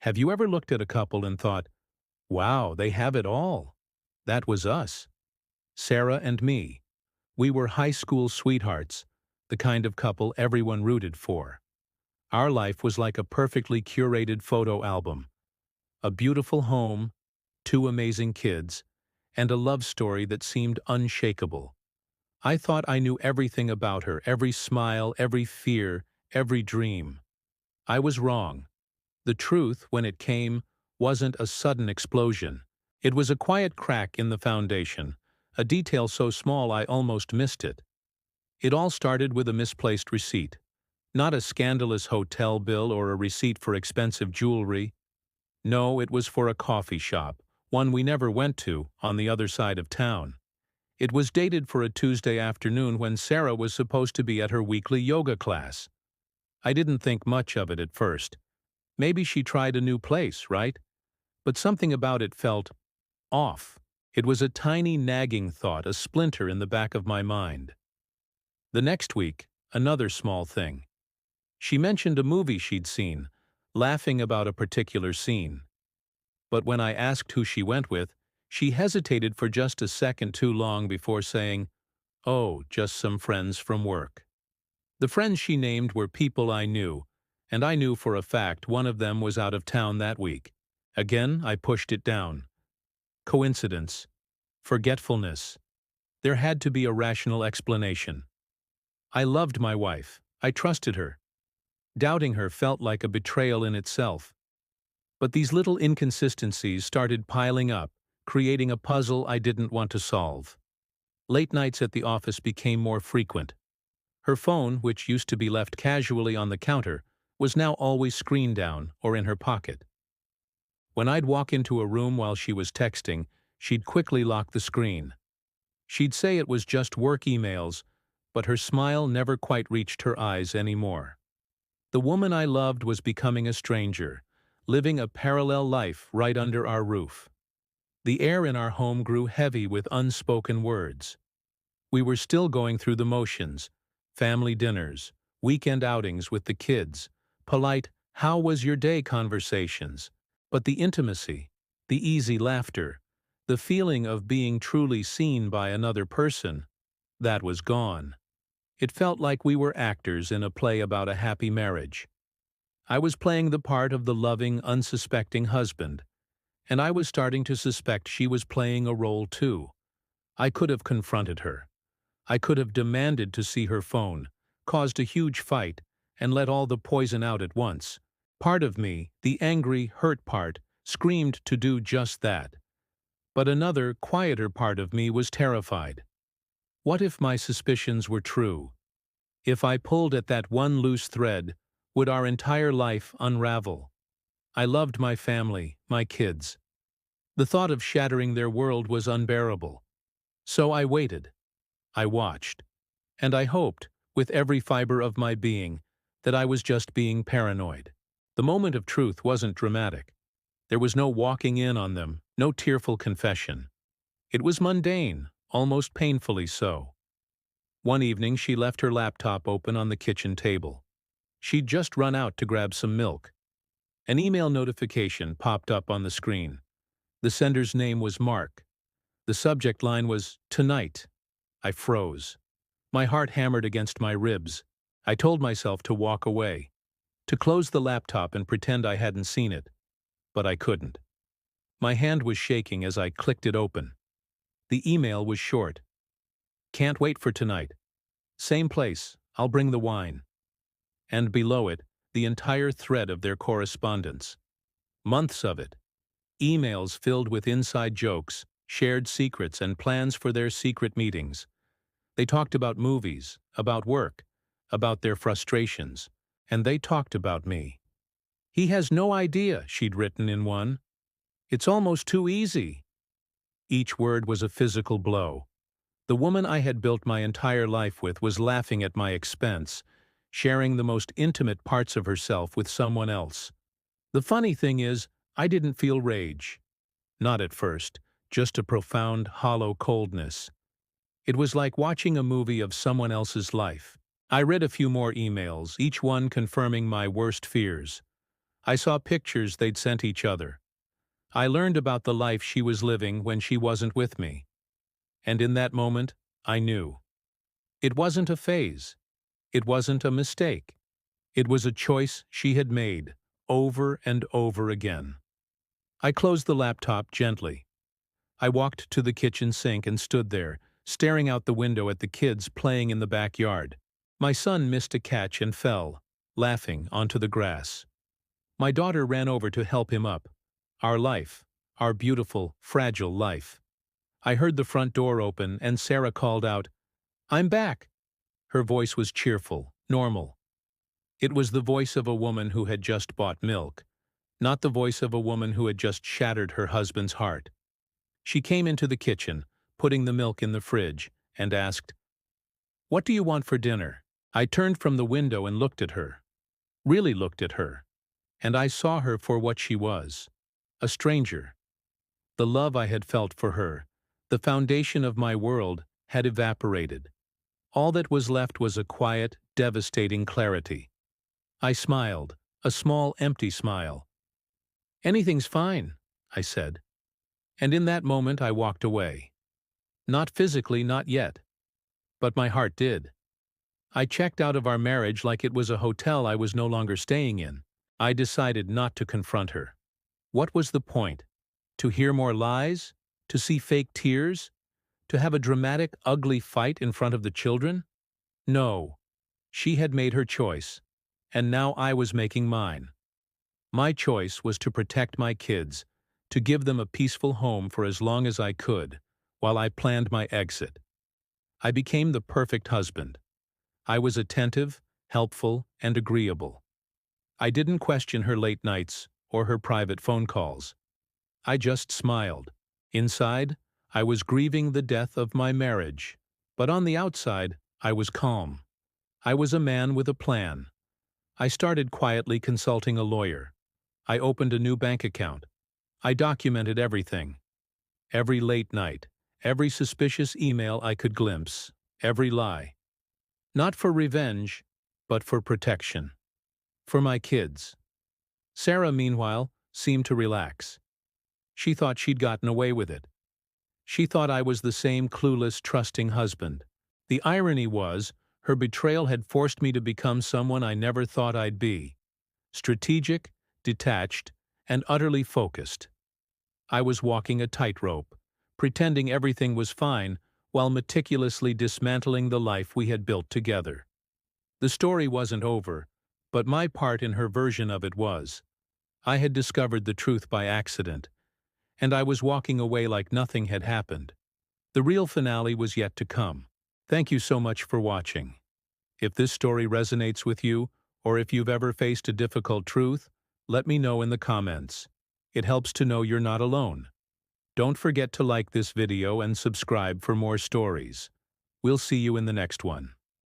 Have you ever looked at a couple and thought, wow, they have it all? That was us. Sarah and me. We were high school sweethearts, the kind of couple everyone rooted for. Our life was like a perfectly curated photo album. A beautiful home, two amazing kids, and a love story that seemed unshakable. I thought I knew everything about her, every smile, every fear, every dream. I was wrong. The truth, when it came, wasn't a sudden explosion. It was a quiet crack in the foundation, a detail so small I almost missed it. It all started with a misplaced receipt. Not a scandalous hotel bill or a receipt for expensive jewelry. No, it was for a coffee shop, one we never went to, on the other side of town. It was dated for a Tuesday afternoon when Sarah was supposed to be at her weekly yoga class. I didn't think much of it at first. Maybe she tried a new place, right? But something about it felt off. It was a tiny nagging thought, a splinter in the back of my mind. The next week, another small thing. She mentioned a movie she'd seen, laughing about a particular scene. But when I asked who she went with, she hesitated for just a second too long before saying, "Oh, just some friends from work." The friends she named were people I knew, and I knew for a fact one of them was out of town that week. Again, I pushed it down. Coincidence. Forgetfulness. There had to be a rational explanation. I loved my wife. I trusted her. Doubting her felt like a betrayal in itself. But these little inconsistencies started piling up, creating a puzzle I didn't want to solve. Late nights at the office became more frequent. Her phone, which used to be left casually on the counter, was now always screened down or in her pocket. When I'd walk into a room while she was texting, she'd quickly lock the screen. She'd say it was just work emails, but her smile never quite reached her eyes anymore. The woman I loved was becoming a stranger, living a parallel life right under our roof. The air in our home grew heavy with unspoken words. We were still going through the motions, family dinners, weekend outings with the kids, polite "how was your day" conversations, but the intimacy, the easy laughter, the feeling of being truly seen by another person, that was gone. It felt like we were actors in a play about a happy marriage. I was playing the part of the loving, unsuspecting husband, and I was starting to suspect she was playing a role too. I could have confronted her. I could have demanded to see her phone, caused a huge fight, and let all the poison out at once. Part of me, the angry, hurt part, screamed to do just that. But another, quieter part of me was terrified. What if my suspicions were true? If I pulled at that one loose thread, would our entire life unravel? I loved my family, my kids. The thought of shattering their world was unbearable. So I waited. I watched. And I hoped, with every fiber of my being, that I was just being paranoid. The moment of truth wasn't dramatic. There was no walking in on them, no tearful confession. It was mundane, almost painfully so. One evening she left her laptop open on the kitchen table. She'd just run out to grab some milk. An email notification popped up on the screen. The sender's name was Mark. The subject line was, "Tonight." I froze. My heart hammered against my ribs. I told myself to walk away, to close the laptop and pretend I hadn't seen it. But I couldn't. My hand was shaking as I clicked it open. The email was short. "Can't wait for tonight. Same place, I'll bring the wine." And below it, the entire thread of their correspondence. Months of it. Emails filled with inside jokes, shared secrets, and plans for their secret meetings. They talked about movies, about work, about their frustrations, and they talked about me. "He has no idea," she'd written in one. "It's almost too easy." Each word was a physical blow. The woman I had built my entire life with was laughing at my expense, sharing the most intimate parts of herself with someone else. The funny thing is, I didn't feel rage. Not at first, just a profound, hollow coldness. It was like watching a movie of someone else's life. I read a few more emails, each one confirming my worst fears. I saw pictures they'd sent each other. I learned about the life she was living when she wasn't with me. And in that moment, I knew. It wasn't a phase. It wasn't a mistake. It was a choice she had made, over and over again. I closed the laptop gently. I walked to the kitchen sink and stood there, staring out the window at the kids playing in the backyard. My son missed a catch and fell, laughing, onto the grass. My daughter ran over to help him up. Our life, our beautiful, fragile life. I heard the front door open and Sarah called out, "I'm back." Her voice was cheerful, normal. It was the voice of a woman who had just bought milk, not the voice of a woman who had just shattered her husband's heart. She came into the kitchen, putting the milk in the fridge, and asked, "What do you want for dinner?" I turned from the window and looked at her. Really looked at her. And I saw her for what she was. A stranger. The love I had felt for her, the foundation of my world, had evaporated. All that was left was a quiet, devastating clarity. I smiled, a small, empty smile. "Anything's fine," I said. And in that moment I walked away. Not physically, not yet. But my heart did. I checked out of our marriage like it was a hotel I was no longer staying in. I decided not to confront her. What was the point? To hear more lies? To see fake tears? To have a dramatic, ugly fight in front of the children? No. She had made her choice, and now I was making mine. My choice was to protect my kids, to give them a peaceful home for as long as I could, while I planned my exit. I became the perfect husband. I was attentive, helpful, and agreeable. I didn't question her late nights or her private phone calls. I just smiled. Inside, I was grieving the death of my marriage, but on the outside, I was calm. I was a man with a plan. I started quietly consulting a lawyer. I opened a new bank account. I documented everything. Every late night, every suspicious email I could glimpse, every lie. Not for revenge, but for protection. For my kids. Sarah, meanwhile, seemed to relax. She thought she'd gotten away with it. She thought I was the same clueless, trusting husband. The irony was, her betrayal had forced me to become someone I never thought I'd be. Strategic, detached, and utterly focused. I was walking a tightrope, pretending everything was fine while meticulously dismantling the life we had built together. The story wasn't over, but my part in her version of it was. I had discovered the truth by accident, and I was walking away like nothing had happened. The real finale was yet to come. Thank you so much for watching. If this story resonates with you, or if you've ever faced a difficult truth, let me know in the comments. It helps to know you're not alone. Don't forget to like this video and subscribe for more stories. We'll see you in the next one.